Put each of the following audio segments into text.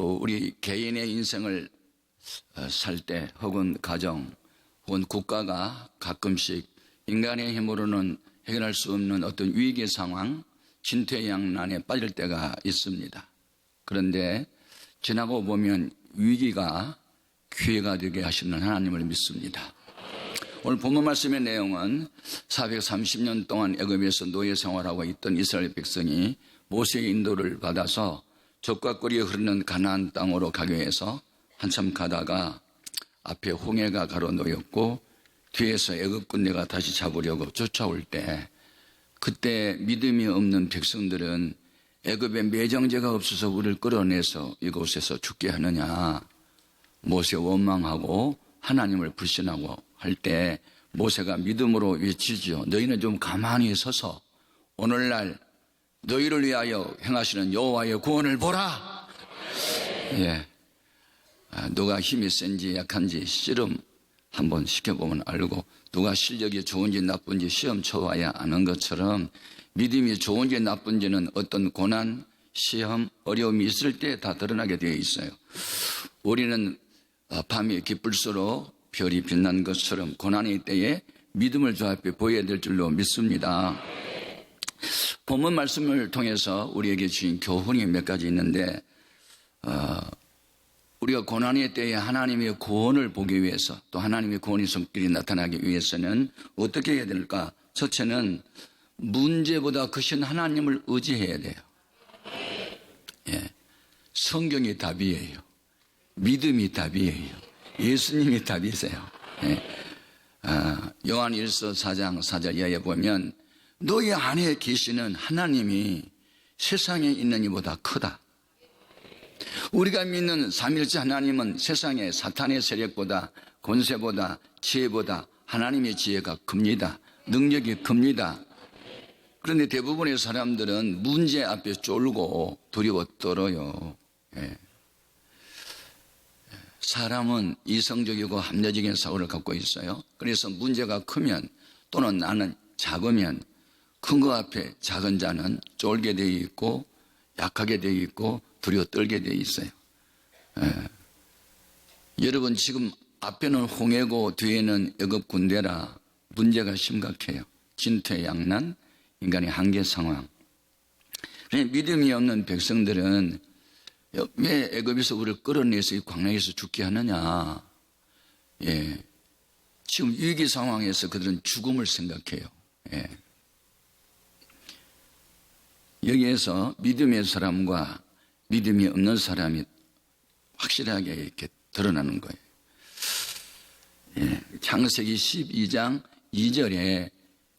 우리 개인의 인생을 살 때 혹은 가정 혹은 국가가 가끔씩 인간의 힘으로는 해결할 수 없는 어떤 위기 상황, 진퇴양난에 빠질 때가 있습니다. 그런데 지나고 보면 위기가 기회가 되게 하시는 하나님을 믿습니다. 오늘 본문 말씀의 내용은 430년 동안 애굽에서 노예 생활하고 있던 이스라엘 백성이 모세의 인도를 받아서 적과 꿀이 흐르는 가나안 땅으로 가기 위해서 한참 가다가 앞에 홍해가 가로놓였고 뒤에서 애굽 군대가 다시 잡으려고 쫓아올 때, 그때 믿음이 없는 백성들은 애굽에 매정제가 없어서 우리를 끌어내서 이곳에서 죽게 하느냐, 모세 원망하고 하나님을 불신하고 할 때 모세가 믿음으로 외치죠. 너희는 좀 가만히 서서 오늘날 너희를 위하여 행하시는 여호와의 구원을 보라. 예, 누가 힘이 센지 약한지 씨름 한번 시켜보면 알고, 누가 실력이 좋은지 나쁜지 시험 쳐봐야 아는 것처럼 믿음이 좋은지 나쁜지는 어떤 고난, 시험, 어려움이 있을 때 다 드러나게 되어 있어요. 우리는 밤이 깊을수록 별이 빛난 것처럼 고난의 때에 믿음을 주 앞에 보여야 될 줄로 믿습니다. 본문 말씀을 통해서 우리에게 주신 교훈이 몇 가지 있는데, 우리가 고난의 때에 하나님의 구원을 보기 위해서, 또 하나님의 구원의 손길이 나타나기 위해서는 어떻게 해야 될까? 첫째는 문제보다 크신 하나님을 의지해야 돼요. 예, 성경이 답이에요. 믿음이 답이에요. 예수님이 답이세요. 예. 요한 1서 4장 4절 이하에 보면 너희 안에 계시는 하나님이 세상에 있는 이보다 크다. 우리가 믿는 삼일째 하나님은 세상의 사탄의 세력보다, 권세보다, 지혜보다 하나님의 지혜가 큽니다. 능력이 큽니다. 그런데 대부분의 사람들은 문제 앞에 쫄고 두려워 떨어요. 예. 사람은 이성적이고 합리적인 사고를 갖고 있어요. 그래서 문제가 크면, 또는 나는 작으면 큰 거 앞에 작은 자는 쫄게 되어 있고 약하게 되어 있고 두려워 떨게 되어 있어요. 여러분, 지금 앞에는 홍해고 뒤에는 애굽 군대라 문제가 심각해요. 진퇴양난, 인간의 한계 상황. 믿음이 없는 백성들은 왜 애굽에서 우리를 끌어내서 이 광야에서 죽게 하느냐. 예. 지금 위기 상황에서 그들은 죽음을 생각해요. 예. 여기에서 믿음의 사람과 믿음이 없는 사람이 확실하게 이렇게 드러나는 거예요. 예. 창세기 12장 2절에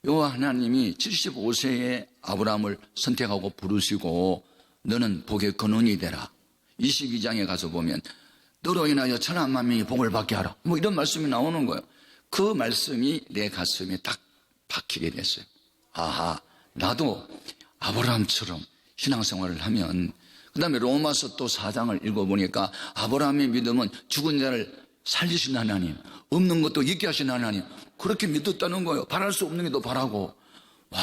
여호와 하나님이 75세의 아브라함을 선택하고 부르시고 너는 복의 근원이 되라. 22장에 가서 보면 너로 인하여 천만 명이 복을 받게 하라. 뭐 이런 말씀이 나오는 거예요. 그 말씀이 내 가슴에 딱 박히게 됐어요. 아하, 나도 아브라함처럼 신앙생활을 하면, 그 다음에 로마서 또 4장을 읽어보니까 아브라함의 믿음은 죽은 자를 살리신 하나님, 없는 것도 있게 하신 하나님, 그렇게 믿었다는 거예요. 바랄 수 없는 게 더 바라고. 와,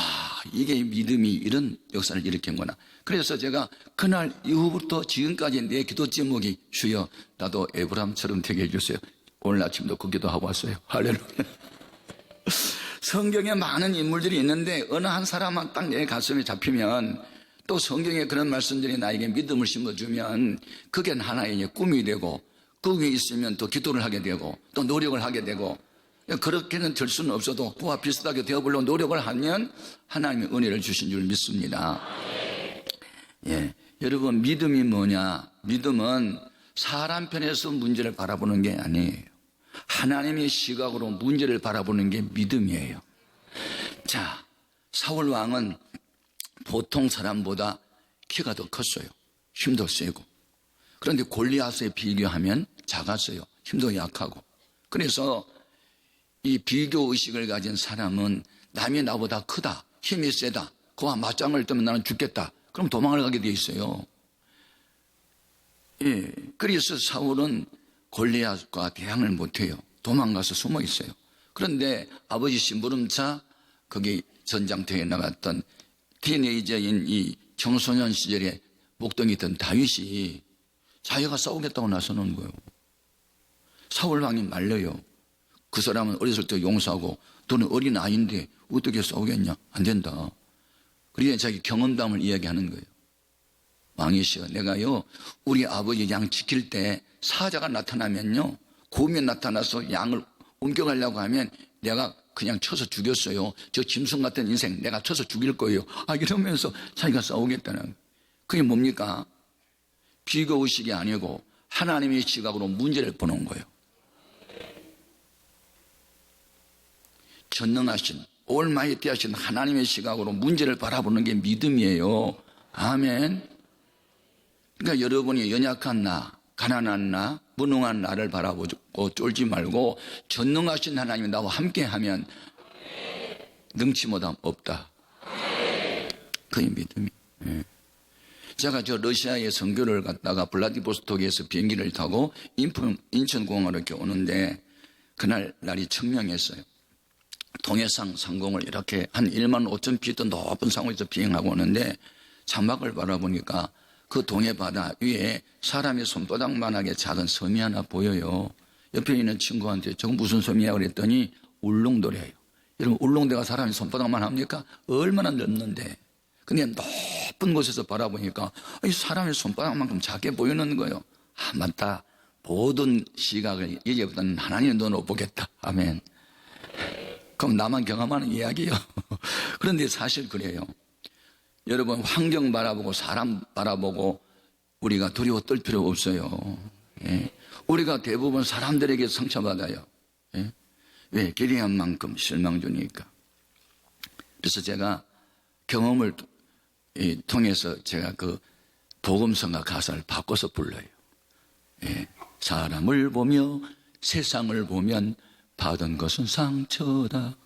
이게 믿음이 이런 역사를 일으킨구나. 그래서 제가 그날 이후부터 지금까지 내 기도 제목이 주여 나도 에브라함처럼 되게 해주세요. 오늘 아침도 그 기도하고 왔어요. 할렐루야. 성경에 많은 인물들이 있는데 어느 한 사람만 딱 내 가슴에 잡히면, 또 성경에 그런 말씀들이 나에게 믿음을 심어주면 그게 하나의 꿈이 되고, 그 위에 있으면 또 기도를 하게 되고 또 노력을 하게 되고, 그렇게는 될 수는 없어도 그와 비슷하게 되어보려고 노력을 하면 하나님의 은혜를 주신 줄 믿습니다. 예, 여러분, 믿음이 뭐냐? 믿음은 사람 편에서 문제를 바라보는 게 아니에요. 하나님의 시각으로 문제를 바라보는 게 믿음이에요. 자, 사울 왕은 보통 사람보다 키가 더 컸어요. 힘도 세고. 그런데 골리앗에 비교하면 작았어요. 힘도 약하고. 그래서 이 비교 의식을 가진 사람은 남이 나보다 크다, 힘이 세다, 그와 맞짱을 뜨면 나는 죽겠다, 그럼 도망을 가게 돼 있어요. 예, 그래서 사울은 골리앗과 대항을 못해요. 도망가서 숨어 있어요. 그런데 아버지 심부름차 거기 전장터에 나갔던 티네이저인 이 청소년 시절에 목동이던 다윗이 자기가 싸우겠다고 나서는 거예요. 사울 왕이 말려요. 그 사람은 어렸을 때 용서하고 너는 어린 아이인데 어떻게 싸우겠냐? 안 된다. 그러니까 자기 경험담을 이야기하는 거예요. 왕이시여, 내가요 우리 아버지 양 지킬 때 사자가 나타나면요, 곰이 나타나서 양을 옮겨가려고 하면 내가 그냥 쳐서 죽였어요. 저 짐승 같은 인생 내가 쳐서 죽일 거예요. 이러면서 자기가 싸우겠다는 거예요. 그게 뭡니까? 비교의식이 아니고 하나님의 시각으로 문제를 보는 거예요. 전능하신 올마이티하신 하나님의 시각으로 문제를 바라보는 게 믿음이에요. 아멘. 그러니까 여러분이 연약한 나, 가난한 나, 무능한 나를 바라보고 쫄지 말고 전능하신 하나님이 나와 함께하면 능치 못함 없다. 그게 믿음이. 제가 저 러시아의 선교를 갔다가 블라디보스토크에서 비행기를 타고 인천공항으로 이렇게 오는데 그날 날이 청명했어요. 동해상 상공을 이렇게 한 1만 5천 피트 높은 상공에서 비행하고 오는데 장막을 바라보니까 그 동해 바다 위에 사람의 손바닥만하게 작은 섬이 하나 보여요. 옆에 있는 친구한테 저거 무슨 섬이야 그랬더니 울릉도래요. 여러분 울릉도가 사람의 손바닥만 합니까? 얼마나 넓는데. 근데 높은 곳에서 바라보니까 사람의 손바닥만큼 작게 보이는 거예요. 맞다. 모든 시각을 이제부터는 하나님의 눈으로 보겠다. 아멘. 그럼 나만 경험하는 이야기예요. 그런데 사실 그래요. 여러분 환경 바라보고 사람 바라보고 우리가 두려워 떨 필요 없어요. 예. 우리가 대부분 사람들에게 상처받아요. 예. 왜? 기대한 만큼 실망 주니까. 그래서 제가 경험을 통해서 제가 그 복음성가 가사를 바꿔서 불러요. 예. 사람을 보며 세상을 보면 받은 것은 상처다.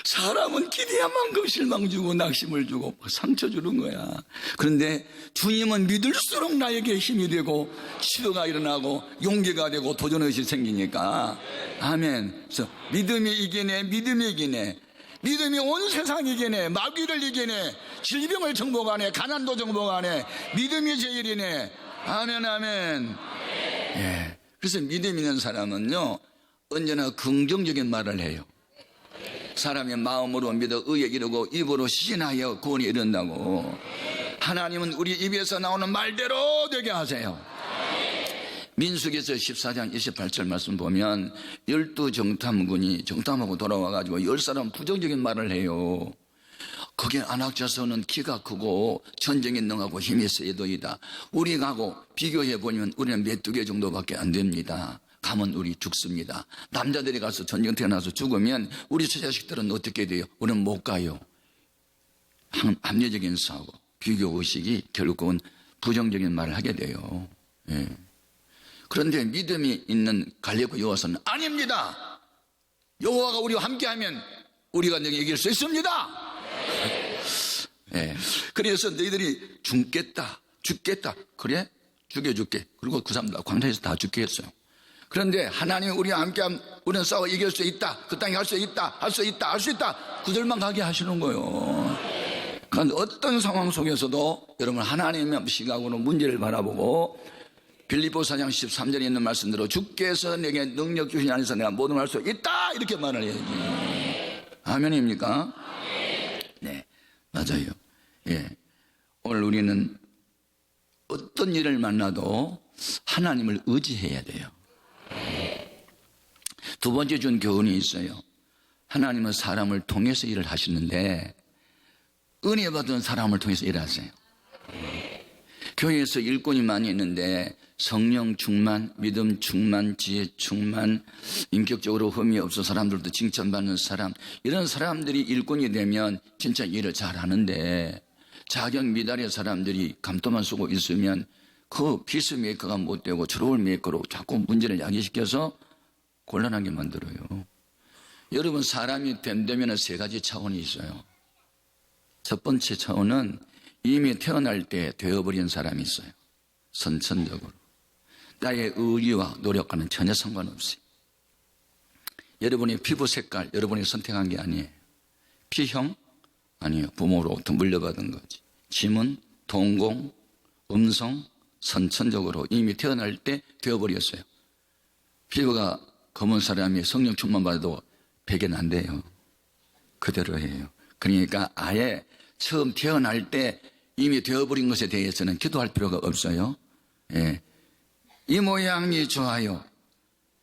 사람은 기대한 만큼 실망 주고 낙심을 주고 상처 주는 거야. 그런데 주님은 믿을수록 나에게 힘이 되고 치료가 일어나고 용기가 되고 도전의식이 생기니까. 아멘. 그래서 믿음이 이기네, 믿음이 이기네. 믿음이 온 세상 이기네, 마귀를 이기네, 질병을 정복하네, 가난도 정복하네. 믿음이 제일이네. 아멘, 아멘. 예. 그래서 믿음 있는 사람은요 언제나 긍정적인 말을 해요. 사람의 마음으로 믿어 의에 이르고 입으로 시인하여 구원이 이른다고. 하나님은 우리 입에서 나오는 말대로 되게 하세요. 민수기서 14장 28절 말씀 보면 12정탐군이 정탐하고 돌아와가지고 10사람 부정적인 말을 해요. 거기에 안악자서는 키가 크고 전쟁에 능하고 힘이 세도이다. 우리하고 비교해보면 우리는 메뚜기 정도밖에 안 됩니다. 가면 우리 죽습니다. 남자들이 가서 전쟁 태어나서 죽으면 우리 처자식들은 어떻게 돼요? 우리는 못 가요. 합리적인 사고, 비교의식이 결국은 부정적인 말을 하게 돼요. 예. 그런데 믿음이 있는 갈렙과 여호와서는 아닙니다. 여호와가 우리와 함께하면 우리가 너희 이길 수 있습니다. 예. 그래서 너희들이 죽겠다. 그래? 죽여줄게. 그리고 그 사람들 광야에서 다 죽게 했어요. 그런데 하나님이 우리와 함께하면 우리는 싸워 이길 수 있다. 그 땅에 할 수 있다. 구절만 가게 하시는 거예요. 그러니까 어떤 상황 속에서도 여러분 하나님의 시각으로 문제를 바라보고 빌립보 4장 13절에 있는 말씀대로 주께서 내게 능력 주신 안에서 내가 모든 걸 할 수 있다. 이렇게 말을 해야지. 아멘입니까? 네, 맞아요. 예. 오늘 우리는 어떤 일을 만나도 하나님을 의지해야 돼요. 두 번째 준 교훈이 있어요. 하나님은 사람을 통해서 일을 하시는데 은혜 받은 사람을 통해서 일하세요. 교회에서 일꾼이 많이 있는데 성령 충만, 믿음 충만, 지혜 충만, 인격적으로 흠이 없어 사람들도 칭찬받는 사람, 이런 사람들이 일꾼이 되면 진짜 일을 잘하는데 자격 미달의 사람들이 감도만 쓰고 있으면 그 피스메이커가 못 되고 트러블 메이커로 자꾸 문제를 야기시켜서 곤란하게 만들어요. 여러분 사람이 됨되면 세 가지 차원이 있어요. 첫 번째 차원은 이미 태어날 때 되어버린 사람이 있어요. 선천적으로. 나의 의지와 노력과는 전혀 상관없어요. 여러분의 피부 색깔 여러분이 선택한 게 아니에요. 피형? 아니에요. 부모로부터 물려받은 거지. 지문, 동공, 음성 선천적으로 이미 태어날 때 되어버렸어요. 피부가 검은 사람이 성령 충만 받아도 배견 안 돼요. 그대로예요. 그러니까 아예 처음 태어날 때 이미 되어버린 것에 대해서는 기도할 필요가 없어요. 예. 이 모양이 좋아요.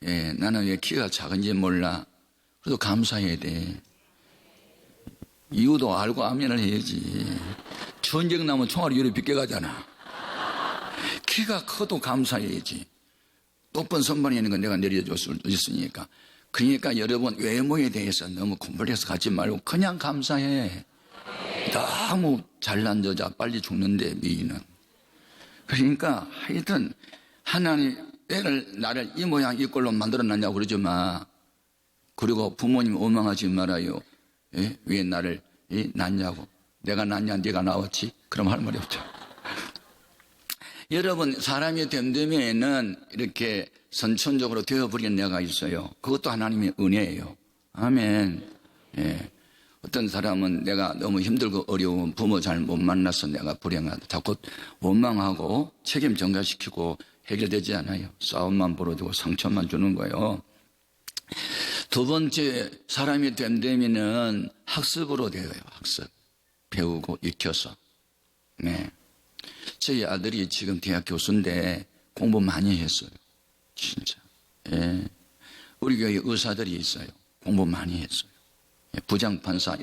예. 나는 왜 키가 작은지 몰라. 그래도 감사해야 돼. 이유도 알고 아멘을 해야지. 전쟁 나면 총알이 요리 비껴가잖아. 키가 커도 감사해야지. 높은 선반에 있는 건 내가 내려줬을 있으니까. 그러니까 여러분 외모에 대해서 너무 콤플렉스 갖지 말고 그냥 감사해. 너무 잘난 여자 빨리 죽는데 미인은. 그러니까 하여튼 하나님 나를 이 모양 이 꼴로 만들어놨냐고 그러지 마. 그리고 부모님 원망하지 말아요. 예? 왜 나를 낳냐고. 내가 낳냐 네가 낳았지? 그럼 할 말이 없죠. 여러분 사람이 됨됨이에는 이렇게 선천적으로 되어버린 내가 있어요. 그것도 하나님의 은혜예요. 아멘. 예. 어떤 사람은 내가 너무 힘들고 어려운 부모 잘 못 만나서 내가 불행하다. 자꾸 원망하고 책임 전가시키고 해결되지 않아요. 싸움만 벌어지고 상처만 주는 거예요. 두 번째 사람이 됨됨이는 학습으로 되어요. 학습. 배우고 익혀서. 네. 저희 아들이 지금 대학 교수인데 공부 많이 했어요. 진짜. 예. 우리 교회 의사들이 있어요. 공부 많이 했어요. 예. 부장판사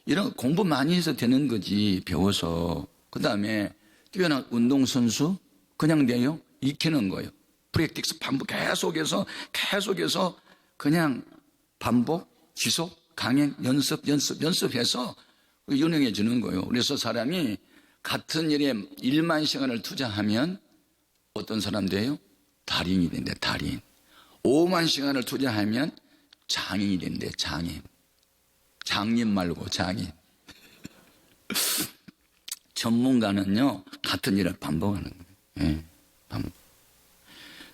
이런 공부 많이 해서 되는 거지. 배워서. 그 다음에 뛰어난 운동선수 그냥 돼요. 익히는 거예요. 프랙틱스 반복 계속해서 그냥 반복 지속 강행 연습해서 유능해지는 거예요. 그래서 사람이 같은 일에 1만 시간을 투자하면 어떤 사람 돼요? 달인이 된대. 달인. 5만 시간을 투자하면 장인이 된대. 장인. 장님 말고 장인. 전문가는요 같은 일을 반복하는 거예요. 예, 반복.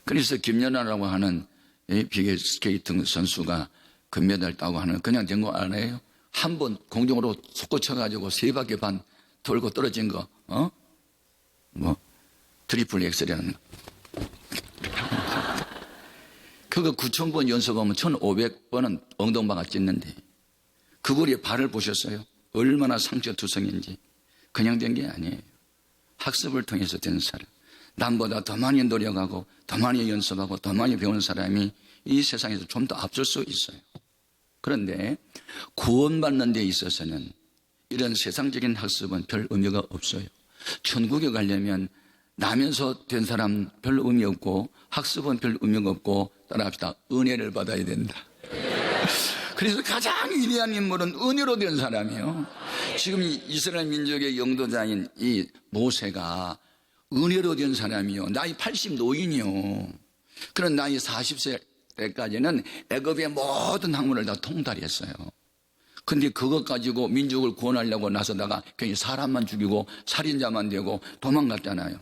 그래서 김연아라고 하는 비계스케이팅 선수가 금메달 따고 하는 그냥 된 거 알아요? 한 번 공중으로 솟구쳐가지고 3바퀴 반 돌고 떨어진 거, 트리플 엑셀이라는 거. 그거 9,000번 연습하면 1,500번은 엉덩방아 찢는데, 그거리에 발을 보셨어요? 얼마나 상처투성인지. 그냥 된 게 아니에요. 학습을 통해서 된 사람. 남보다 더 많이 노력하고, 더 많이 연습하고, 더 많이 배운 사람이 이 세상에서 좀 더 앞설 수 있어요. 그런데 구원받는 데 있어서는 이런 세상적인 학습은 별 의미가 없어요. 천국에 가려면 나면서 된 사람 별 의미 없고 학습은 별 의미가 없고 따라합시다. 은혜를 받아야 된다. 그래서 가장 위대한 인물은 은혜로 된 사람이에요. 지금 이스라엘 민족의 영도자인 이 모세가 은혜로 된 사람이요. 나이 80 노인이요. 그런 나이 40세 때까지는 애굽의 모든 학문을 다 통달했어요. 근데 그것 가지고 민족을 구원하려고 나서다가 괜히 사람만 죽이고 살인자만 되고 도망갔잖아요.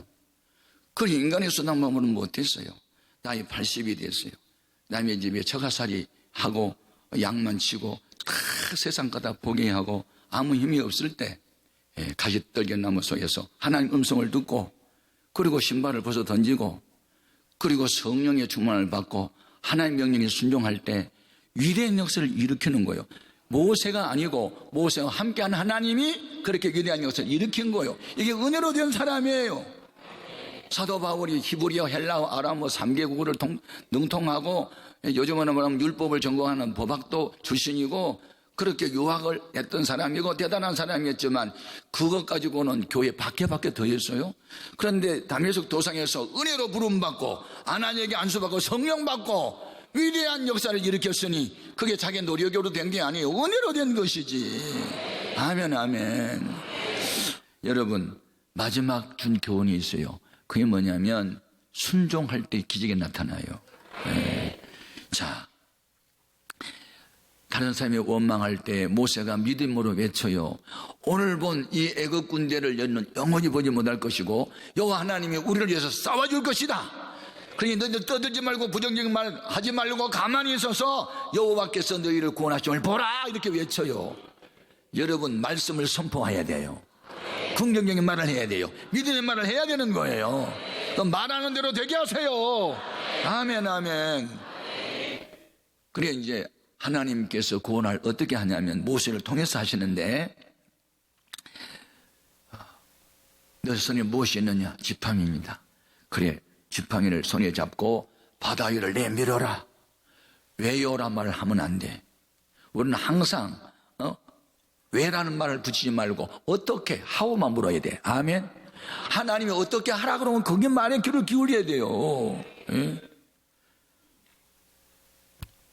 그 인간의 수단 방법은 못했어요. 나이 80이 됐어요. 남의 집에 처가살이 하고 양만 치고 다 세상 거다 포기하고 아무 힘이 없을 때 가시떨기나무 속에서 하나님 음성을 듣고 그리고 신발을 벗어 던지고 그리고 성령의 충만을 받고 하나님 명령에 순종할 때 위대한 역사를 일으키는 거예요. 모세가 아니고 모세와 함께한 하나님이 그렇게 위대한 역사를 일으킨 거예요. 이게 은혜로 된 사람이에요. 사도 바울이 히브리어, 헬라어, 아람어 3개국어를 능통하고 요즘은 말하면 율법을 전공하는 법학도 출신이고 그렇게 유학을 했던 사람이고 대단한 사람이었지만 그것 가지고는 교회 밖에 더 했어요. 그런데 담에색 도상에서 은혜로 부름받고 하나님에게 안수받고 성령받고 위대한 역사를 일으켰으니 그게 자기 노력으로 된 게 아니에요. 은혜로 된 것이지. 아멘 아멘. 여러분 마지막 준 교훈이 있어요. 그게 뭐냐면 순종할 때 기적이 나타나요. 네. 자, 다른 사람이 원망할 때 모세가 믿음으로 외쳐요. 오늘 본 이 애굽 군대를 너는 영원히 보지 못할 것이고 여호와 하나님이 우리를 위해서 싸워줄 것이다. 그러니 너희들 떠들지 말고 부정적인 말 하지 말고 가만히 있어서 여호와께서 너희를 구원하심을 보라 이렇게 외쳐요. 여러분 말씀을 선포해야 돼요. 긍정적인 말을 해야 돼요. 믿음의 말을 해야 되는 거예요. 그럼 말하는 대로 되게 하세요. 아멘, 아멘. 그래 이제 하나님께서 구원을 어떻게 하냐면 모세를 통해서 하시는데, 너 손에 무엇이 있느냐? 지팡이입니다. 그래, 지팡이를 손에 잡고 바다 위를 내밀어라. 왜요란 말을 하면 안 돼. 우리는 항상 왜라는 말을 붙이지 말고 어떻게, how만 물어야 돼. 아멘. 하나님이 어떻게 하라 그러면 거기 말에 귀를 기울여야 돼요. 예?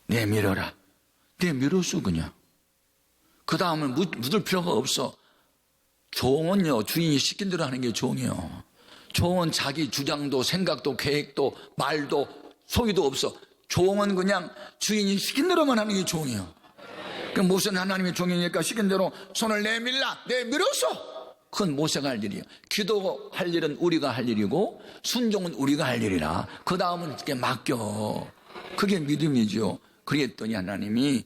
내밀어라. 내밀었어 그냥. 그 다음은 묻을 필요가 없어. 종은요, 주인이 시킨 대로 하는 게 종이요. 종은 자기 주장도 생각도 계획도 말도 소유도 없어. 종은 그냥 주인이 시킨 대로만 하는 게 종이요. 그럼 모세는 하나님의 종이니까 시킨 대로 손을 내밀었어. 그건 모세가 할 일이에요. 기도할 일은 우리가 할 일이고 순종은 우리가 할 일이라 그 다음은 이렇게 맡겨. 그게 믿음이죠. 그랬더니 하나님이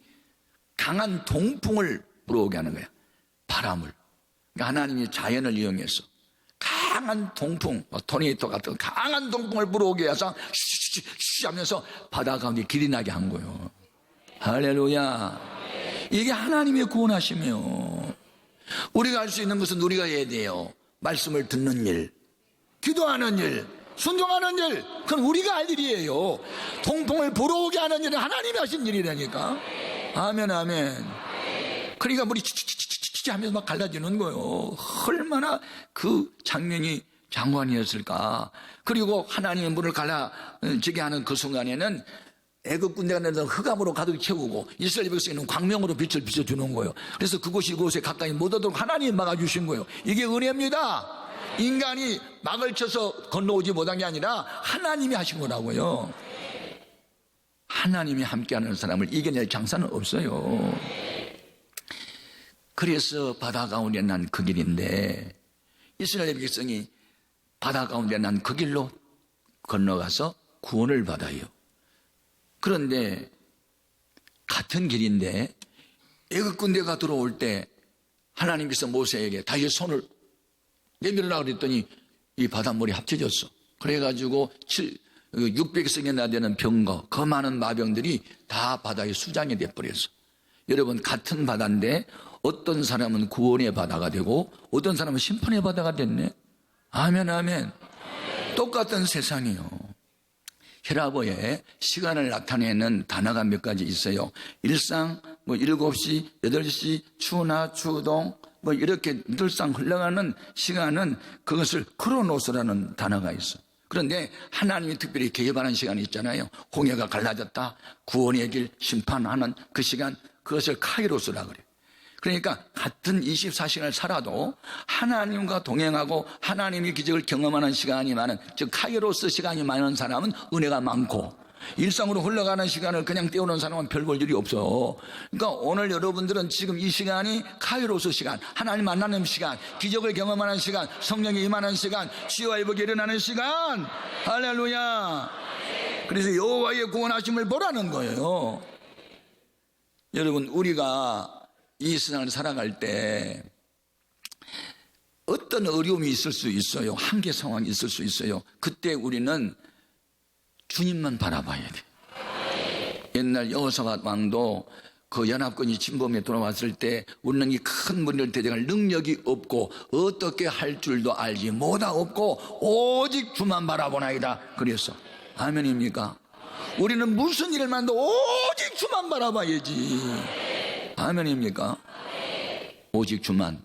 강한 동풍을 불어오게 하는 거야. 바람을. 그러니까 하나님이 자연을 이용해서 강한 동풍, 토네이도 같은 강한 동풍을 불어오게 해서 쉬쉬쉬 하면서 바다 가운데 길이 나게 한 거예요. 할렐루야. 이게 하나님의 구원하시며, 우리가 할 수 있는 것은 우리가 해야 돼요. 말씀을 듣는 일, 기도하는 일, 순종하는 일, 그건 우리가 할 일이에요. 동풍을 불어오게 하는 일은 하나님이 하신 일이라니까. 아멘, 아멘. 그러니까 물이 치치치치치 하면서 막 갈라지는 거예요. 얼마나 그 장면이 장관이었을까. 그리고 하나님의 물을 갈라지게 하는 그 순간에는 애굽 군대가 내서 흑암으로 가득 채우고 이스라엘 백성에는 광명으로 빛을 비춰주는 거예요. 그래서 그곳이 이곳에 가까이 못 오도록 하나님이 막아주신 거예요. 이게 은혜입니다. 인간이 막을 쳐서 건너오지 못한 게 아니라 하나님이 하신 거라고요. 하나님이 함께하는 사람을 이겨낼 장사는 없어요. 그래서 바다 가운데 난 그 길인데, 이스라엘 백성이 바다 가운데 난 그 길로 건너가서 구원을 받아요. 그런데 같은 길인데 애굽 군대가 들어올 때 하나님께서 모세에게 다시 손을 내밀으라고 그랬더니 이 바닷물이 합쳐졌어. 그래가지고 600성이나 되는 병거, 그 많은 마병들이 다 바다에 수장이 돼버렸어. 여러분, 같은 바다인데 어떤 사람은 구원의 바다가 되고 어떤 사람은 심판의 바다가 됐네. 아멘, 아멘. 똑같은 세상이요. 히라보에 시간을 나타내는 단어가 몇 가지 있어요. 일상, 7시, 8시, 추나 추동, 이렇게 늘상 흘러가는 시간은 그것을 크로노스라는 단어가 있어. 그런데 하나님이 특별히 개입하는 시간이 있잖아요. 홍해가 갈라졌다, 구원의 길, 심판하는 그 시간, 그것을 카이로스라 그래요. 그러니까 같은 24시간을 살아도 하나님과 동행하고 하나님의 기적을 경험하는 시간이 많은, 즉 카이로스 시간이 많은 사람은 은혜가 많고, 일상으로 흘러가는 시간을 그냥 때우는 사람은 별 볼 일이 없어. 그러니까 오늘 여러분들은 지금 이 시간이 카이로스 시간, 하나님 만나는 시간, 기적을 경험하는 시간, 성령이 임하는 시간, 치유와 회복이 일어나는 시간. 할렐루야. 그래서 여호와의 구원하심을 보라는 거예요. 여러분, 우리가 이 세상을 살아갈 때 어떤 어려움이 있을 수 있어요. 한계 상황이 있을 수 있어요. 그때 우리는 주님만 바라봐야 돼. 옛날 여호사밧 왕도 그 연합군이 진범에 돌아왔을 때 우리는 이 큰 문을 대적할 능력이 없고 어떻게 할 줄도 알지 못하 없고 오직 주만 바라보나이다 그랬어. 아멘입니까? 우리는 무슨 일을 만도 오직 주만 바라봐야지. 아멘입니까? 오직 주만.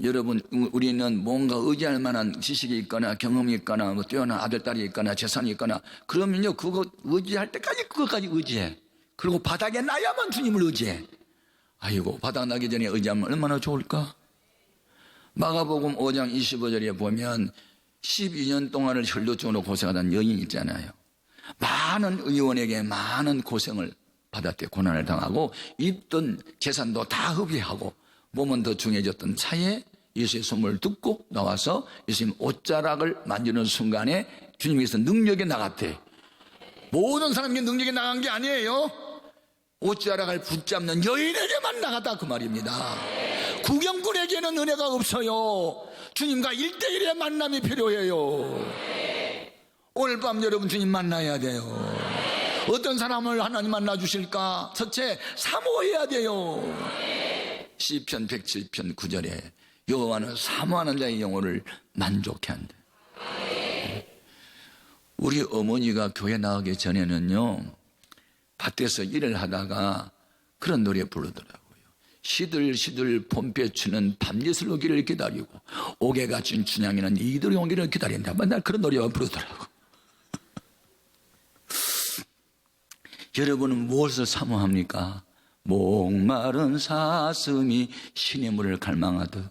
여러분, 우리는 뭔가 의지할 만한 지식이 있거나 경험이 있거나 뛰어난 아들딸이 있거나 재산이 있거나 그러면요, 그거 의지할 때까지 그것까지 의지해. 그리고 바닥에 나야만 주님을 의지해. 아이고, 바닥 나기 전에 의지하면 얼마나 좋을까? 마가복음 5장 25절에 보면 12년 동안을 혈루증으로 고생하던 여인 있잖아요. 많은 의원에게 많은 고생을 받았대. 고난을 당하고 입던 재산도 다 흡입하고 몸은 더 중해졌던 차에 예수의 소문을 듣고 나와서 예수님 옷자락을 만지는 순간에 주님께서 능력이 나갔대. 모든 사람에게 능력이 나간 게 아니에요. 옷자락을 붙잡는 여인에게만 나갔다 그 말입니다. 구경꾼에게는 은혜가 없어요. 주님과 1대1의 만남이 필요해요. 오늘 밤 여러분 주님 만나야 돼요. 어떤 사람을 하나님 만나 주실까? 첫째, 사모해야 돼요. 시편 107편 9절에 여호와는 사모하는 자의 영혼을 만족해 한다. 우리 어머니가 교회 나가기 전에는요, 밭에서 일을 하다가 그런 노래 부르더라고요. 시들시들 봄볕추는 밤예슬 오기를 기다리고 옥에 갇힌 춘향이는 이들이 오기를 기다린다. 맨날 그런 노래만 부르더라고. 여러분은 무엇을 사모합니까? 목마른 사슴이 신의 물을 갈망하듯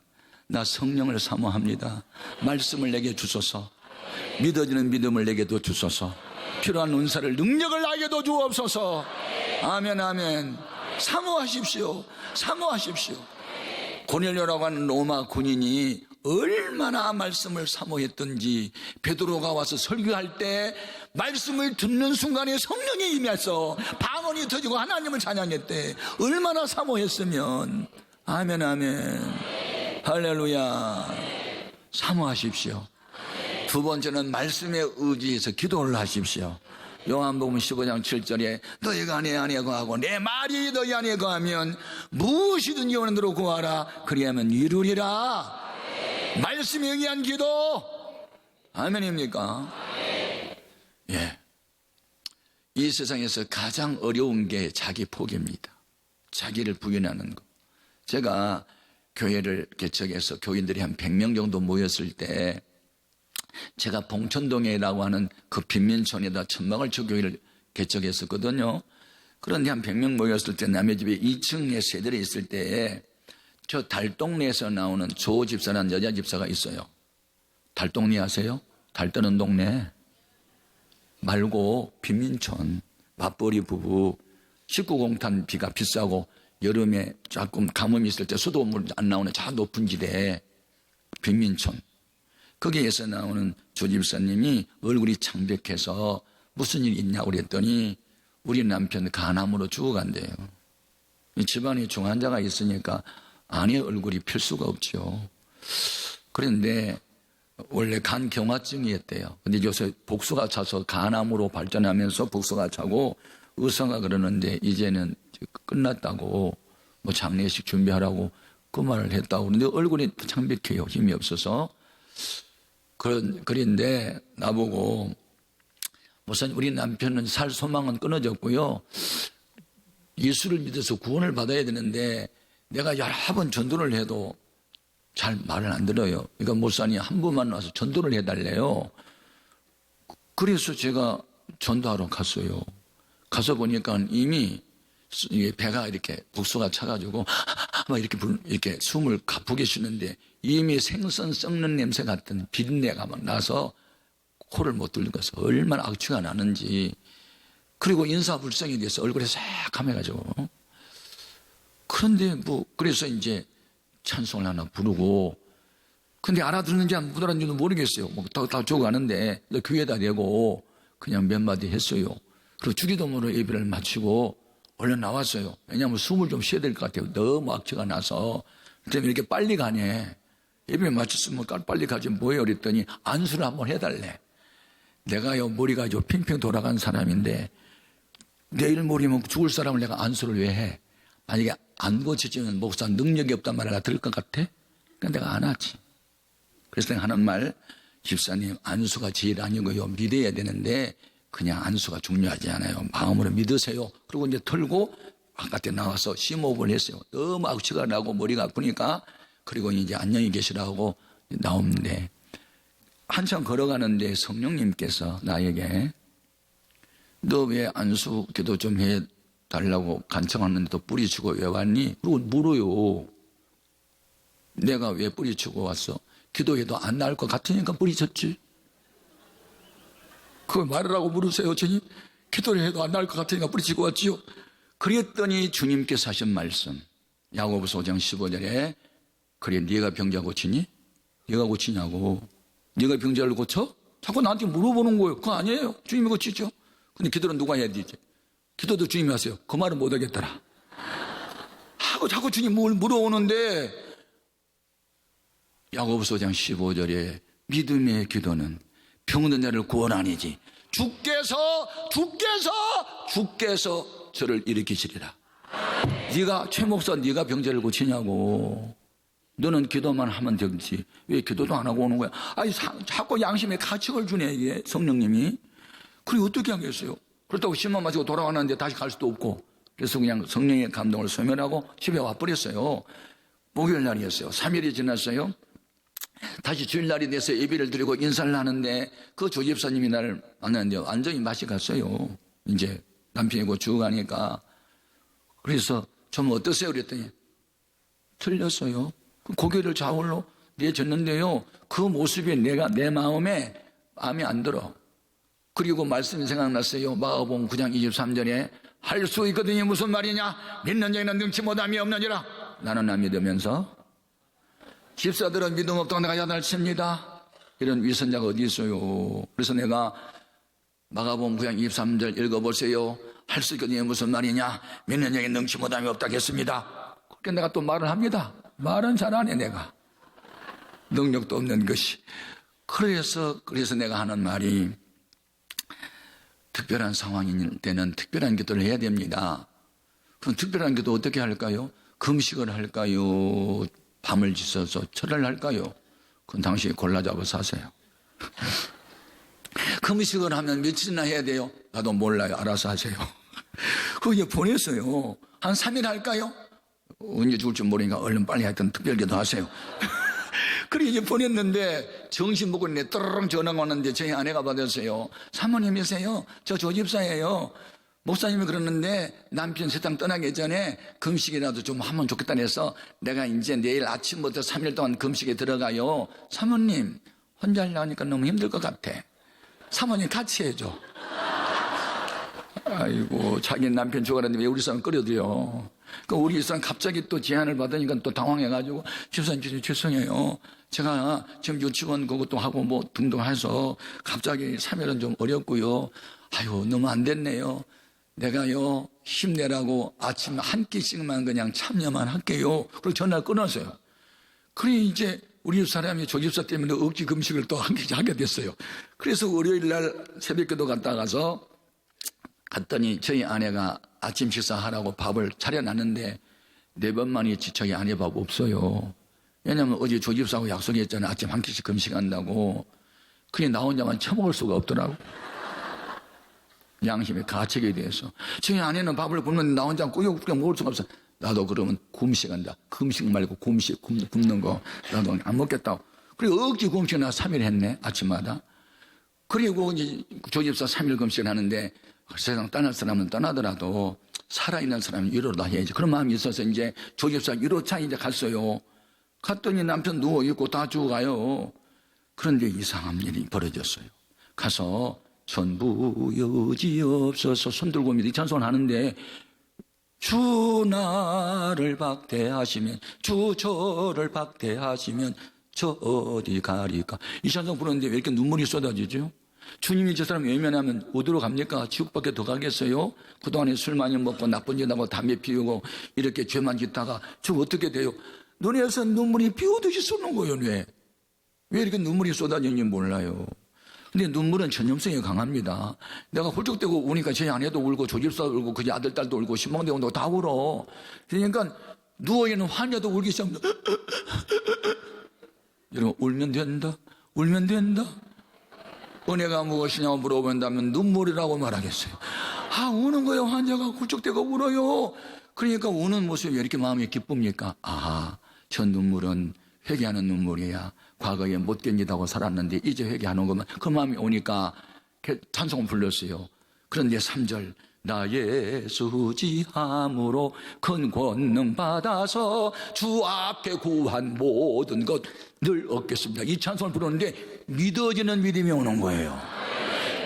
나 성령을 사모합니다. 말씀을 내게 주소서. 믿어지는 믿음을 내게도 주소서. 필요한 은사를 능력을 나에게도 주옵소서. 아멘 아멘. 사모하십시오. 사모하십시오. 고넬료라고 하는 로마 군인이 얼마나 말씀을 사모했던지 베드로가 와서 설교할 때 말씀을 듣는 순간에 성령이 임해서 방언이 터지고 하나님을 찬양했대. 얼마나 사모했으면. 아멘 아멘. 할렐루야. 사모하십시오. 두 번째는 말씀에 의지해서 기도를 하십시오. 요한복음 15장 7절에 너희가 내 안에 거하고 내 말이 너희 안에 거하면 무엇이든지 원하는 대로 구하라. 그리하면 이루리라. 말씀에 의한 기도. 아멘입니까? 예. 이 세상에서 가장 어려운 게 자기 포기입니다. 자기를 부인하는 것. 제가 교회를 개척해서 교인들이 한 100명 정도 모였을 때 제가 봉천동에라고 하는 그 빈민촌에다 천막을쳐 교회를 개척했었거든요. 그런데 한 100명 모였을 때 남의 집에 2층에 세들이 있을 때 저 달동네에서 나오는 조 집사라는 여자 집사가 있어요. 달동네 아세요? 달 떠는 동네 말고 빈민촌 맞벌이 부부 식구공탄 비가 비싸고 여름에 조금 가뭄이 있을 때 수돗물 안 나오는 저 높은 지대 빈민촌 거기에서 나오는 조 집사님이 얼굴이 창백해서 무슨 일 있냐고 그랬더니 우리 남편 간암으로 죽어간대요. 집안에 중환자가 있으니까 아내 얼굴이 필 수가 없죠. 그런데 원래 간 경화증이었대요. 근데 요새 복수가 차서 간암으로 발전하면서 복수가 차고 의사가 그러는데 이제는 끝났다고 뭐 장례식 준비하라고 그 말을 했다고. 그런데 얼굴이 창백해요. 힘이 없어서. 그런데 나보고 우선 우리 남편은 살 소망은 끊어졌고요. 예수를 믿어서 구원을 받아야 되는데 내가 여러 번 전도를 해도 잘 말을 안 들어요. 그러니까 목사님 한 분만 와서 전도를 해달래요. 그래서 제가 전도하러 갔어요. 가서 보니까 이미 배가 이렇게 복수가 차가지고 막 이렇게 숨을 가쁘게 쉬는데 이미 생선 썩는 냄새 같은 비린내가 막 나서 코를 못 들고서 얼마나 악취가 나는지. 그리고 인사불성이 돼서 얼굴에 새카매가지고. 그런데 그래서 이제 찬송을 하나 부르고, 근데 알아듣는지 안 알아듣는지도 모르겠어요. 다 적어가는데 귀에다 대고 그냥 몇 마디 했어요. 그리고 주기도문으로 예배를 마치고 얼른 나왔어요. 왜냐하면 숨을 좀 쉬어야 될 것 같아요. 너무 악취가 나서. 그때 이렇게 빨리 가네. 예배 마쳤으면 빨리 가지 뭐예요? 그랬더니 안수를 한번 해달래. 내가요 머리가 핑핑 돌아간 사람인데 내일 모레면 죽을 사람을 내가 안수를 왜 해? 만약에 안 고쳐지면 목사 능력이 없단 말을 들을 것 같아? 그러니까 내가 안 하지. 그래서 내가 하는 말, 집사님 안수가 제일 아니고요 믿어야 되는데 그냥 안수가 중요하지 않아요. 마음으로 믿으세요. 그리고 이제 털고 바깥에 나와서 심호흡을 했어요. 너무 악취가 나고 머리가 아프니까. 그리고 이제 안녕히 계시라고 나오는데 한참 걸어가는데 성령님께서 나에게 너 왜 안수 기도 좀 해달라고 간청하는데 또 뿌리치고 왜 왔니? 그리고 물어요. 내가 왜 뿌리치고 왔어? 기도해도 안 나을 것 같으니까 뿌리쳤지. 그걸 말하라고 물으세요. 저니 기도를 해도 안 나을 것 같으니까 뿌리치고 왔지요. 그랬더니 주님께서 하신 말씀 야고보서 5장 15절에 그래 네가 병자 고치니? 네가 고치냐고. 네가 병자를 고쳐? 자꾸 나한테 물어보는 거예요. 그거 아니에요. 주님이 고치죠. 근데 기도는 누가 해야 되지? 기도도 주님이 하세요. 그 말은 못하겠더라 하고 자꾸 주님 뭘 물어오는데 야고보서 5장 15절에 믿음의 기도는 병든 자를 구원하니지 주께서 저를 일으키시리라. 네가 최 목사 네가 병자를 고치냐고. 너는 기도만 하면 되지 왜 기도도 안 하고 오는 거야? 아니 자꾸 양심에 가책을 주네 이게 성령님이. 그리고 어떻게 하겠어요? 그렇다고 신만 마시고 돌아가는데 다시 갈 수도 없고. 그래서 그냥 성령의 감동을 소멸하고 집에 와버렸어요. 목요일 날이었어요. 3일이 지났어요. 다시 주일날이 돼서 예배를 드리고 인사를 하는데 그 조집사님이 나를 만났는데 완전히 맛이 갔어요. 이제 남편이고 죽어가니까. 그래서 좀 어떠세요? 그랬더니 틀렸어요. 고개를 좌우로 내줬는데요. 그 모습이 내 마음에 안 들어. 그리고 말씀이 생각났어요. 마가복음 9장 23절에 할 수 있거든요. 무슨 말이냐? 믿는 자에는 능치 못함이 없느니라. 나는 안 믿으면서 집사들은 믿음 없다고 내가 야단칩니다. 이런 위선자가 어디 있어요? 그래서 내가 마가복음 9장 23절 읽어보세요. 할 수 있거든요. 무슨 말이냐? 믿는 자에는 능치 못함이 없다겠습니다. 그렇게 내가 또 말을 합니다. 말은 잘하네 내가. 능력도 없는 것이. 그래서 내가 하는 말이 특별한 상황일 때는 특별한 기도를 해야 됩니다. 그럼 특별한 기도 어떻게 할까요? 금식을 할까요? 밤을 지서서 철을 할까요? 그건 당신이 골라 잡아서 하세요. 금식을 하면 며칠이나 해야 돼요? 나도 몰라요. 알아서 하세요. 그거 이제 보냈어요. 한 3일 할까요? 언제 죽을지 모르니까 얼른 빨리 하여튼 특별기도 하세요. 그래 이제 보냈는데 정신 먹고 있는데 떠르릉 전화가 왔는데 저희 아내가 받았어요. 사모님이세요? 저 조집사예요. 목사님이 그러는데 남편 세상 떠나기 전에 금식이라도 좀 하면 좋겠다 해서 내가 이제 내일 아침부터 3일 동안 금식에 들어가요. 사모님 혼자 하려니까 너무 힘들 것 같아. 사모님 같이 해줘. 아이고 자기 남편 죽어라는데 왜 우리 사람 끓여줘요. 그 우리 사람 갑자기 또 제안을 받으니까 또 당황해가지고 집사님 죄송해요. 제가 지금 유치원 그것도 하고 뭐 등등 해서 갑자기 3일은 좀 어렵고요. 아유 너무 안 됐네요. 내가요 힘내라고 아침 한 끼씩만 그냥 참여만 할게요. 그리고 전화를 끊었어요. 그래 이제 우리 사람이 조집사 때문에 억지 금식을 또 한 끼씩 하게 됐어요. 그래서 월요일 날 새벽기도 갔다 가서 갔더니 저희 아내가 아침 식사하라고 밥을 차려놨는데 4번만이 저희 아내 밥 없어요. 왜냐면 어제 조집사하고 약속했잖아요. 아침 한 끼씩 금식한다고. 그게 나 혼자만 처먹을 수가 없더라고. 양심의 가책에 대해서. 저희 아내는 밥을 굶는데 나 혼자 꾸역꾸역 먹을 수가 없어. 나도 그러면 금식한다. 금식 말고 굶식 굶는 거 나도 안 먹겠다고. 그리고 억지 금식 나 3일 했네 아침마다. 그리고 이제 조집사 3일 금식을 하는데 세상 떠날 사람은 떠나더라도 살아있는 사람은 위로도 해야지. 그런 마음이 있어서 이제 조집사 위로차 이제 갔어요. 갔더니 남편 누워있고 다 죽어가요. 그런데 이상한 일이 벌어졌어요. 가서 전부 여지없어서 손들고 이 찬송을 하는데 주 나를 박대하시면 주 저를 박대하시면 저 어디 가리까. 이 찬송 부르는데 왜 이렇게 눈물이 쏟아지죠? 주님이 저 사람 외면하면 어디로 갑니까? 지옥밖에 더 가겠어요? 그동안에 술 많이 먹고 나쁜 짓 하고 담배 피우고 이렇게 죄만 짓다가 저 어떻게 돼요? 눈에서 눈물이 비 오듯이 쏟는 거예요. 왜 이렇게 눈물이 쏟아지는지 몰라요. 근데 눈물은 전염성이 강합니다. 내가 훌쩍대고 우니까 저희 아내도 울고 조집사도 울고 그제 아들 딸도 울고 신방대도 울고 다 울어. 그러니까 누워있는 환자도 울기 시작합니다. 여러분 울면 된다. 울면 된다. 은혜가 무엇이냐고 물어본다면 눈물이라고 말하겠어요. 아 우는 거예요. 환자가 훌쩍대고 울어요. 그러니까 우는 모습이 왜 이렇게 마음이 기쁩니까? 아, 저 눈물은 회개하는 눈물이야. 과거에 못 견디다고 살았는데 이제 회개하는 것만 그 마음이 오니까 찬송을 불렀어요. 그런데 3절 나 예수 지함으로 큰 권능 받아서 주 앞에 구한 모든 것 늘 얻겠습니다. 이 찬송을 부르는데 믿어지는 믿음이 오는 거예요.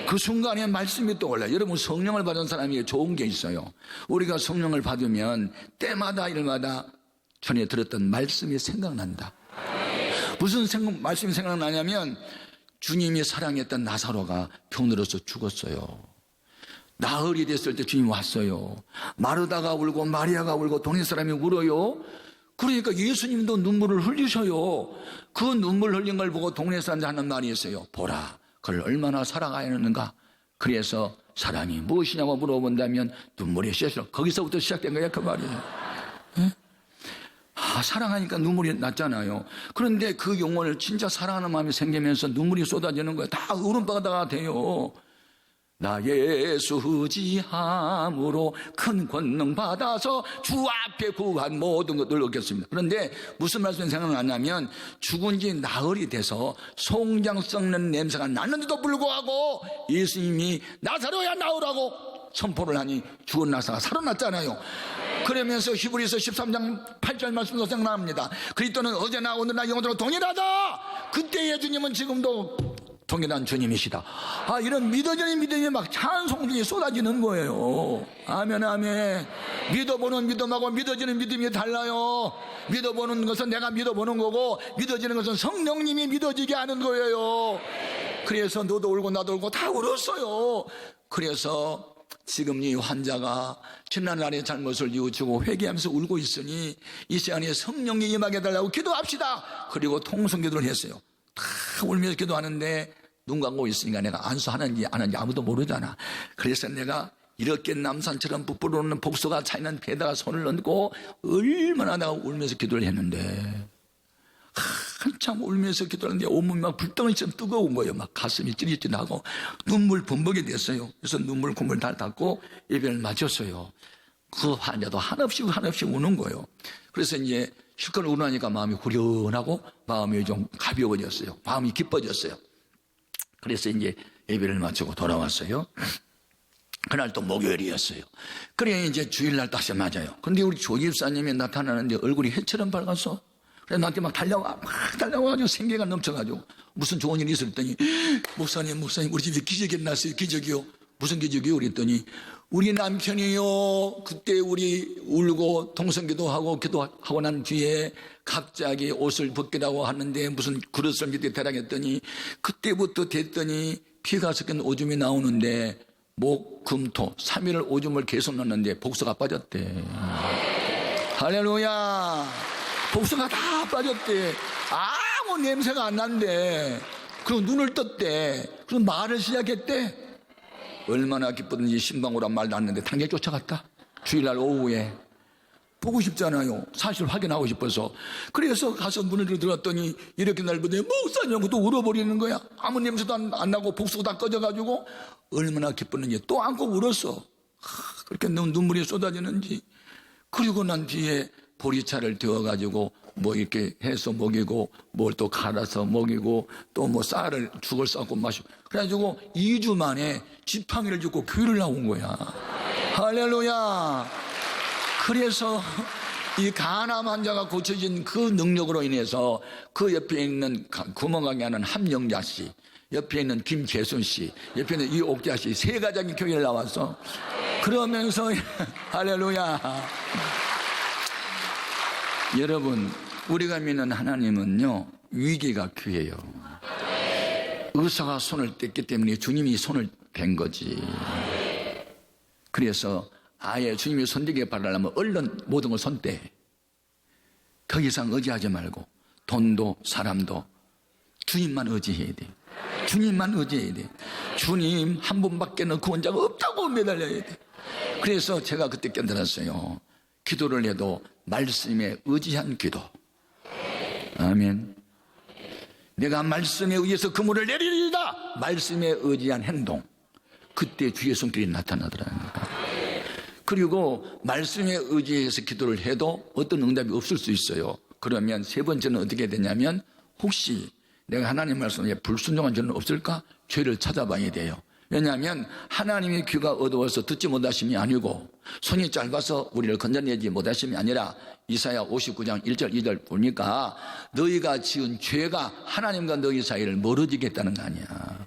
그 순간에 말씀이 떠올라요. 여러분 성령을 받은 사람이 좋은 게 있어요. 우리가 성령을 받으면 때마다 일마다 전에 들었던 말씀이 생각난다. 무슨 말씀이 생각나냐면 주님이 사랑했던 나사로가 병들어서 죽었어요. 나흘이 됐을 때 주님 왔어요. 마르다가 울고 마리아가 울고 동네 사람이 울어요. 그러니까 예수님도 눈물을 흘리셔요. 그 눈물 흘린 걸 보고 동네 사람들 하는 말이 있어요. 보라, 그를 얼마나 사랑하였는가. 그래서 사랑이 무엇이냐고 물어본다면 눈물이 씻어. 거기서부터 시작된 거야, 그 말이에요. 예? 사랑하니까 눈물이 났잖아요. 그런데 그 영혼을 진짜 사랑하는 마음이 생기면서 눈물이 쏟아지는 거예요. 다 울음바다가 돼요. 나 예수 의지함으로 큰 권능 받아서 주 앞에 구한 모든 것들을 얻겠습니다. 그런데 무슨 말씀이 생각나냐면 죽은 지 나흘이 돼서 송장 썩는 냄새가 나는데도 불구하고 예수님이 나사로야 나오라고 선포를 하니 죽은 나사가 살아났잖아요. 그러면서 히브리서 13장 8절 말씀도 생각납니다. 그리스도는 어제나 오늘나 영원토록 동일하다. 그때의 주님은 지금도 동일한 주님이시다. 이런 믿어지는 믿음이 막 찬송중에 쏟아지는 거예요. 아멘, 아멘. 믿어보는 믿음하고 믿어지는 믿음이 달라요. 믿어보는 것은 내가 믿어보는 거고, 믿어지는 것은 성령님이 믿어지게 하는 거예요. 그래서 너도 울고 나도 울고 다 울었어요. 그래서 지금 이 환자가 지난날의 잘못을 뉘우치고 회개하면서 울고 있으니 이 시간에 성령이 임하게 해달라고 기도합시다. 그리고 통성기도를 했어요. 다 울면서 기도하는데 눈 감고 있으니까 내가 안수하는지 안 하는지 아무도 모르잖아. 그래서 내가 이렇게 남산처럼 부풀어오는 복수가 차이는 배에다가 손을 얹고 얼마나 내가 울면서 기도를 했는데 한참 울면서 기도하는데 온몸이 막 불덩이처럼 뜨거운 거예요. 막 가슴이 찌릿찌릿하고 눈물 범벅이 됐어요. 그래서 눈물 콧물 다 닦고 예배를 마쳤어요. 그 환자도 한없이 우는 거예요. 그래서 이제 실컷 우나니까 마음이 후련하고 마음이 좀 가벼워졌어요. 마음이 기뻐졌어요. 그래서 이제 예배를 마치고 돌아왔어요. 그날 또 목요일이었어요. 그래 이제 주일날 다시 맞아요. 그런데 우리 조 집사님이 나타나는데 얼굴이 해처럼 밝았어. 그래서 나한테 막 달려와가지고 생기가 넘쳐가지고 무슨 좋은 일이 있었더니 목사님 우리 집에 기적이 났어요. 기적이요. 무슨 기적이요? 그랬더니 우리 남편이요 그때 우리 울고 통성기도하고 기도하고 난 뒤에 갑자기 옷을 벗기라고 하는데 무슨 그릇을 밑에 대랑했더니 그때부터 됐더니 피가 섞인 오줌이 나오는데 목, 금, 토 3일 오줌을 계속 넣는데 복수가 빠졌대. 할렐루야. 복수가 다 빠졌대. 아무 냄새가 안 난대. 그리고 눈을 떴대. 그리고 말을 시작했대. 얼마나 기쁘든지 신방우란 말도 안 했는데 당장 쫓아갔다. 주일날 오후에 보고 싶잖아요. 사실 확인하고 싶어서. 그래서 가서 문을 들어갔더니 이렇게 날 보더니 목사님 또 울어버리는 거야. 아무 냄새도 안 나고 복수가 다 꺼져가지고 얼마나 기뻤는지 또 안고 울었어. 그렇게 눈물이 쏟아지는지. 그리고 난 뒤에 보리차를 데워가지고 뭐 이렇게 해서 먹이고 뭘 또 갈아서 먹이고 또 뭐 쌀을 죽을 싸고 마시고 그래가지고 2주 만에 지팡이를 짚고 교회를 나온 거야. 할렐루야. 그래서 이 간암 환자가 고쳐진 그 능력으로 인해서 그 옆에 있는 구멍가게 하는 함영자 씨, 옆에 있는 김재순 씨, 옆에 있는 이옥자 씨 세 가정이 교회를 나왔어. 그러면서 할렐루야. 여러분, 우리가 믿는 하나님은요 위기가 귀해요. 의사가 손을 뗐기 때문에 주님이 손을 댄 거지. 그래서 아예 주님이 손대게 바라려면 얼른 모든 걸 손대. 더 이상 의지하지 말고 돈도 사람도 주님만 의지해야 돼. 주님만 의지해야 돼. 주님 한 분밖에는 구원자가 없다고 매달려야 돼. 그래서 제가 그때 깨달았어요. 기도를 해도 말씀에 의지한 기도. 아멘. 내가 말씀에 의해서 그물을 내리리다. 말씀에 의지한 행동. 그때 주의 손길이 나타나더라니까. 그리고 말씀에 의지해서 기도를 해도 어떤 응답이 없을 수 있어요. 그러면 세 번째는 어떻게 되냐면 혹시 내가 하나님 말씀에 불순종한 죄는 없을까? 죄를 찾아봐야 돼요. 왜냐하면 하나님의 귀가 어두워서 듣지 못하심이 아니고 손이 짧아서 우리를 건져내지 못하심이 아니라 이사야 59장 1절 2절 보니까 너희가 지은 죄가 하나님과 너희 사이를 멀어지게 했다는 거 아니야.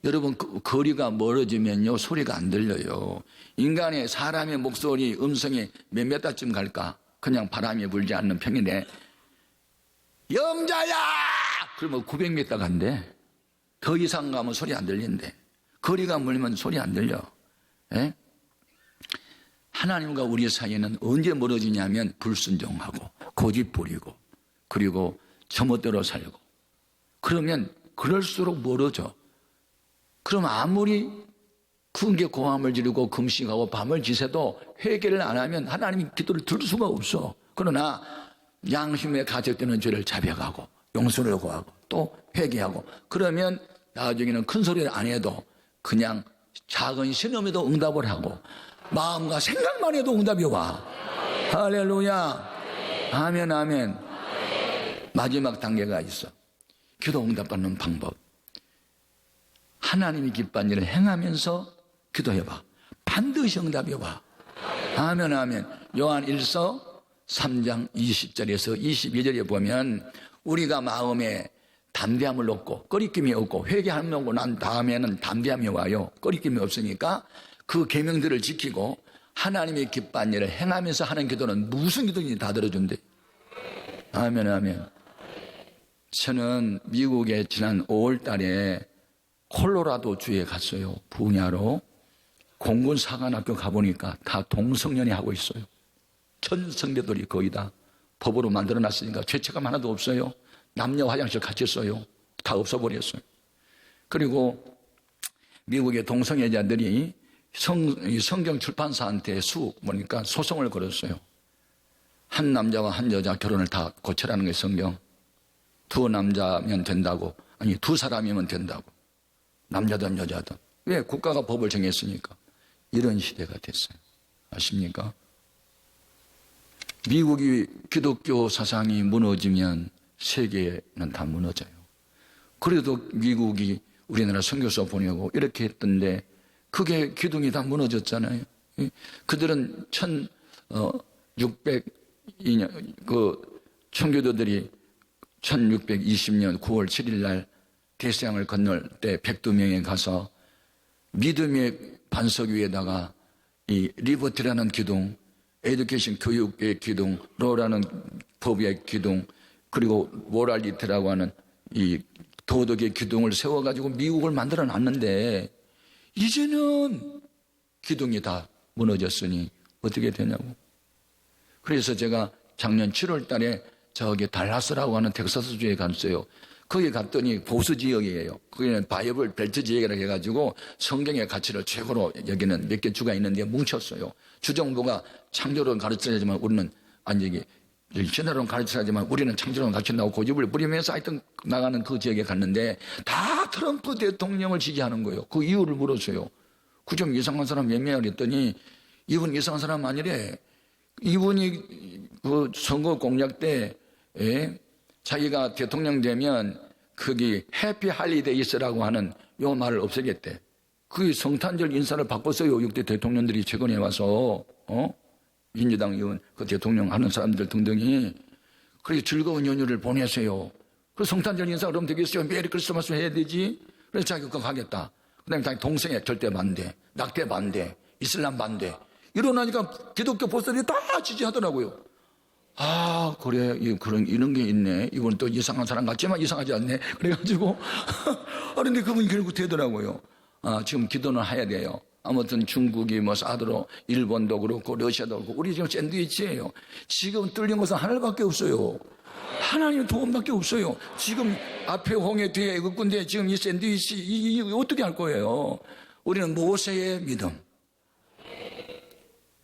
여러분 거리가 멀어지면요 소리가 안 들려요. 인간의 사람의 목소리 음성이 몇 달쯤 갈까? 그냥 바람이 불지 않는 평인데 영자야! 그러면 900m 간대. 더 이상 가면 소리 안 들린대. 거리가 멀면 소리 안 들려. 에? 하나님과 우리 사이에는 언제 멀어지냐면 불순종하고 고집 부리고 그리고 저멋대로 살고 그러면 그럴수록 멀어져. 그럼 아무리 큰게 고함을 지르고 금식하고 밤을 지새도 회개를 안 하면 하나님이 기도를 들을 수가 없어. 그러나 양심에 가책되는 죄를 자백하고 용서를 구하고 또 회개하고 그러면 나중에는 큰 소리를 안 해도 그냥 작은 신음에도 응답을 하고 마음과 생각만 해도 응답이 와. 할렐루야. 아멘 아멘. 마지막 단계가 있어. 기도 응답받는 방법. 하나님이 기뻐하는 일을 행하면서 기도해봐. 반드시 응답이 와. 아멘 아멘. 요한 1서 3장 20절에서 22절에 보면 우리가 마음에 담대함을 얻고 꺼리낌이 없고 회개하고 난 다음에는 담대함이 와요. 꺼리낌이 없으니까 그 계명들을 지키고 하나님의 기뻐하는 일을 행하면서 하는 기도는 무슨 기도든지 다 들어준대. 아멘 아멘. 저는 미국에 지난 5월 달에 콜로라도 주에 갔어요. 분야로. 공군 사관학교 가보니까 다 동성연애 하고 있어요. 전 성도들이 거의 다 법으로 만들어놨으니까 죄책감 하나도 없어요. 남녀 화장실 같이 써요. 다 없어버렸어요. 그리고 미국의 동성애자들이 성경 출판사한테 보니까 소송을 걸었어요. 한 남자와 한 여자 결혼을 다 고쳐라는 거예요. 성경. 두 남자면 된다고. 아니 두 사람이면 된다고. 남자든 여자든. 왜? 국가가 법을 정했으니까. 이런 시대가 됐어요. 아십니까? 미국이 기독교 사상이 무너지면 세계는 다 무너져요. 그래도 미국이 우리나라 선교사 보내고 이렇게 했던데 그게 기둥이 다 무너졌잖아요. 그들은 1602년 그 청교도들이 1620년 9월 7일 날 대서양을 건널 때 102명에 가서 믿음의 반석 위에다가 이 리버티라는 기둥, 에듀케이션 교육의 기둥, 로라는 법의 기둥, 그리고 모랄리티라고 하는 이 도덕의 기둥을 세워가지고 미국을 만들어 놨는데 이제는 기둥이 다 무너졌으니 어떻게 되냐고. 그래서 제가 작년 7월 달에 저기 달라스라고 하는 텍사스주에 갔어요. 거기 갔더니 보수 지역이에요. 거기는 바이블 벨트 지역이라고 해가지고 성경의 가치를 최고로 여기는 몇 개 주가 있는데 뭉쳤어요. 주정부가 창조론 가르쳐야지만 우리는 아니 신화론 가르쳐야지만 우리는 창조론 가르친다고 고집을 부리면서 하여튼 나가는 그 지역에 갔는데 다 트럼프 대통령을 지지하는 거예요. 그 이유를 물었어요. 그 좀 이상한 사람 몇 명이라 그랬더니 이분 이상한 사람 아니래. 이분이 그 선거 공약 때 자기가 대통령 되면 거기 해피 할리데이스라고 하는 요 말을 없애겠대. 그 성탄절 인사를 바꿨어요. 6대 대통령들이 최근에 와서 민주당 의원 그 대통령 하는 사람들 등등이. 그래서 즐거운 연휴를 보내세요. 그 성탄절 인사 그러면 되겠어요. 메리 크리스마스 해야 되지. 그래서 자기 그거 하겠다. 그 다음에 자기 동생의 절대 반대, 낙태 반대, 이슬람 반대. 이러나니까 기독교 보수들이 다 지지하더라고요. 아, 그래, 이런 게 있네. 이건 또 이상한 사람 같지만 이상하지 않네. 그래가지고, 그런데 그분이 결국 되더라고요. 지금 기도는 해야 돼요. 아무튼 중국이 뭐 사드로, 일본도 그렇고, 러시아도 그렇고, 우리 지금 샌드위치예요. 지금 뚫린 것은 하늘밖에 없어요. 하나님의 도움밖에 없어요. 지금 앞에 홍해 뒤에 애국군데 지금 이 샌드위치, 이 어떻게 할 거예요? 우리는 모세의 믿음.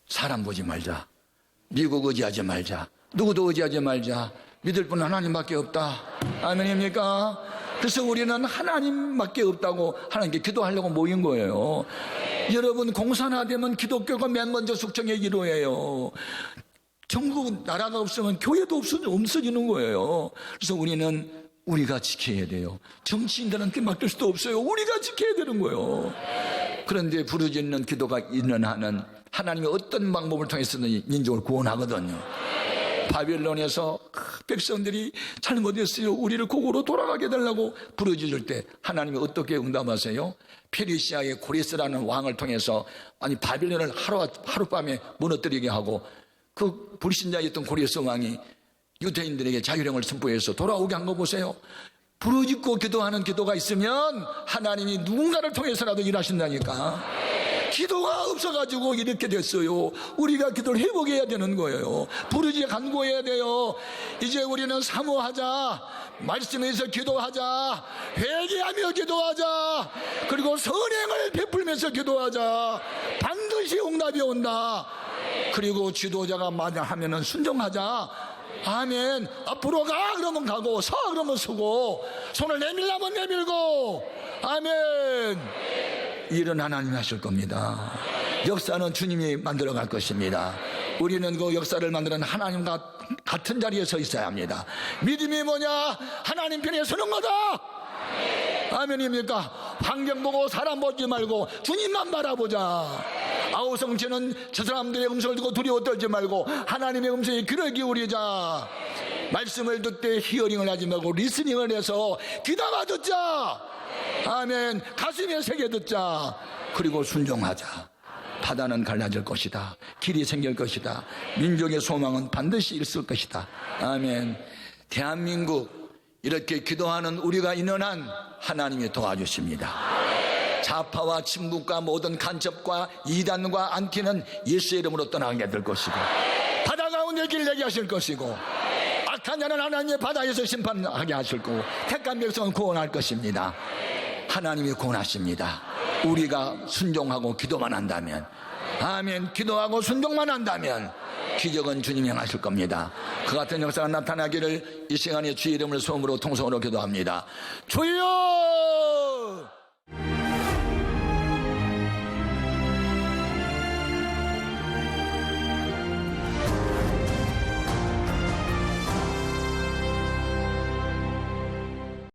사람 보지 말자. 미국 의지하지 말자. 누구도 의지하지 말자. 믿을 분은 하나님밖에 없다. 아멘입니까? 그래서 우리는 하나님밖에 없다고 하나님께 기도하려고 모인 거예요. 여러분 공산화 되면 기독교가 맨 먼저 숙청의 기도예요. 전국 나라가 없으면 교회도 없어지는 거예요. 그래서 우리는 우리가 지켜야 돼요. 정치인들한테 맡길 수도 없어요. 우리가 지켜야 되는 거예요. 그런데 부르짖는 기도가 있는 한은 하나님이 어떤 방법을 통해서든 민족을 구원하거든요. 바빌론에서 백성들이 잘못했어요. 우리를 고국으로 돌아가게 해달라고 부르짖을 때 하나님이 어떻게 응답하세요? 페르시아의 고레스라는 왕을 통해서 바빌론을 하룻밤에 무너뜨리게 하고 그 불신자였던 고레스 왕이 유대인들에게 자유령을 선포해서 돌아오게 한 거 보세요. 부르짖고 기도하는 기도가 있으면 하나님이 누군가를 통해서라도 일하신다니까. 기도가 없어가지고 이렇게 됐어요. 우리가 기도를 회복해야 되는 거예요. 부르짖어 간구해야 돼요. 이제 우리는 사모하자, 말씀에서 기도하자, 회개하며 기도하자, 그리고 선행을 베풀면서 기도하자. 반드시 응답이 온다. 그리고 지도자가 맞아 하면은 순종하자. 아멘. 앞으로 가 그러면 가고, 서 그러면 서고, 손을 내밀라면 내밀고. 아멘. 일은 하나님이 하실 겁니다. 역사는 주님이 만들어 갈 것입니다. 우리는 그 역사를 만드는 하나님과 같은 자리에 서 있어야 합니다. 믿음이 뭐냐? 하나님 편에 서는 거다. 아멘입니까? 환경 보고 사람 보지 말고 주님만 바라보자. 아우성체는 저 사람들의 음성을 듣고 두려워 떨지 말고 하나님의 음성에 귀를 기울이자. 말씀을 듣되 히어링을 하지 말고 리스닝을 해서 귀담아 듣자. 아멘. 가슴에 새겨 듣자. 그리고 순종하자. 바다는 갈라질 것이다. 길이 생길 것이다. 민족의 소망은 반드시 있을 것이다. 아멘. 대한민국 이렇게 기도하는 우리가 있는 한 하나님이 도와주십니다. 좌파와 친북과 모든 간첩과 이단과 안티는 예수의 이름으로 떠나게 될 것이고, 바다 가운데 길 내게 하실 것이고, 악한 자는 하나님의 바다에서 심판하게 하실 거고, 택한 백성은 구원할 것입니다. 하나님이 구원하십니다. 우리가 순종하고 기도만 한다면, 아멘. 기도하고 순종만 한다면 기적은 주님이 행하실 겁니다. 그 같은 역사가 나타나기를 이 시간에 주의 이름을 소음으로 통성으로 기도합니다. 주여!